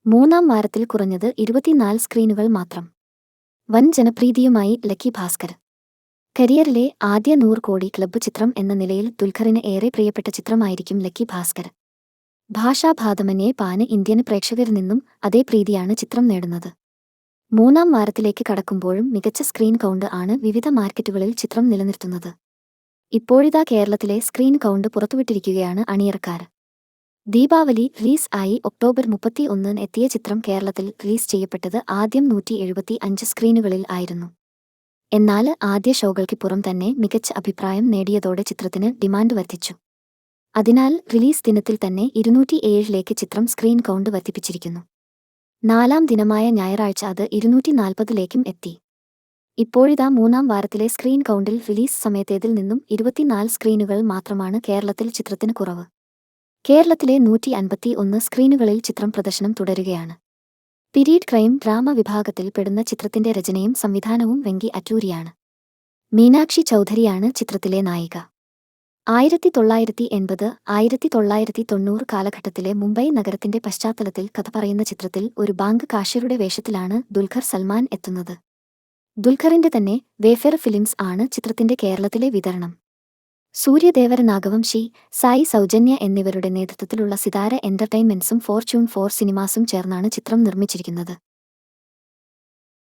മൂന്നാം വാരത്തിൽ കുറഞ്ഞത് 24 സ്ക്രീനുകൾ മാത്രം. വൻ ജനപ്രീതിയുമായി ലക്കി ഭാസ്കർ. കരിയറിലെ ആദ്യ 100 കോടി ക്ലബ്ബ് ചിത്രം എന്ന നിലയിൽ ദുൽഖറിന് ഏറെ പ്രിയപ്പെട്ട ചിത്രമായിരിക്കും ലക്കി ഭാസ്കർ. ഭാഷാഭേദമന്യേ പാന് ഇന്ത്യൻ പ്രേക്ഷകരിൽ നിന്നും അതേ പ്രീതിയാണ് ചിത്രം നേടുന്നത്. മൂന്നാം വാരത്തിലേക്ക് കടക്കുമ്പോഴും മികച്ച സ്ക്രീൻ കൗണ്ട് ആണ് വിവിധ മാർക്കറ്റുകളിൽ ചിത്രം നിലനിർത്തുന്നത്. ഇപ്പോഴിതാ കേരളത്തിലെ സ്ക്രീൻ കൗണ്ട് പുറത്തുവിട്ടിരിക്കുകയാണ് അണിയറക്കാർ. ദീപാവലി റിലീസ് ആയി ഒക്ടോബർ 31 എത്തിയ ചിത്രം കേരളത്തിൽ റിലീസ് ചെയ്യപ്പെട്ടത് ആദ്യം 175 സ്ക്രീനുകളിൽ ആയിരുന്നു. എന്നാൽ ആദ്യ ഷോകൾക്കിപ്പുറം തന്നെ മികച്ച അഭിപ്രായം നേടിയതോടെ ചിത്രത്തിന് ഡിമാൻഡ് വർദ്ധിച്ചു. അതിനാൽ റിലീസ് ദിനത്തിൽ തന്നെ 207ലേക്ക് ചിത്രം സ്ക്രീൻ കൗണ്ട് വർദ്ധിപ്പിച്ചിരിക്കുന്നു. നാലാം ദിനമായ ഞായറാഴ്ച അത് 240ലേക്കും എത്തി. ഇപ്പോഴിതാ മൂന്നാം വാരത്തിലെ സ്ക്രീൻ കൗണ്ടിൽ റിലീസ് സമയത്തേതിൽ നിന്നും 24 സ്ക്രീനുകൾ മാത്രമാണ് കേരളത്തിൽ ചിത്രത്തിന് കുറവ്. കേരളത്തിലെ 151 സ്ക്രീനുകളിൽ ചിത്രം പ്രദർശനം തുടരുകയാണ്. പീരീഡ് ക്രൈം ഡ്രാമ വിഭാഗത്തിൽ പെടുന്ന ചിത്രത്തിന്റെ രചനയും സംവിധാനവും വെങ്കി അറ്റൂരിയാണ്. മീനാക്ഷി ചൗധരിയാണ് ചിത്രത്തിലെ നായിക. 1980, 1990 കാലഘട്ടത്തിലെ മുംബൈ നഗരത്തിന്റെ പശ്ചാത്തലത്തിൽ കഥ പറയുന്ന ചിത്രത്തിൽ ഒരു ബാങ്ക് കാഷ്യറുടെ വേഷത്തിലാണ് ദുൽഖർ സൽമാൻ എത്തുന്നത്. ദുൽഖറിന്റെ തന്നെ വേഫെയർ ഫിലിംസ് ആണ് ചിത്രത്തിന്റെ കേരളത്തിലെ വിതരണം. സൂര്യദേവര നാഗവംശി, സായി സൗജന്യ എന്നിവരുടെ നേതൃത്വത്തിലുള്ള സിതാര എന്റർടൈൻമെന്റ്സും ഫോർച്യൂൺ 4 സിനിമാസും ചേർന്നാണ് ചിത്രം നിർമ്മിച്ചിരിക്കുന്നത്.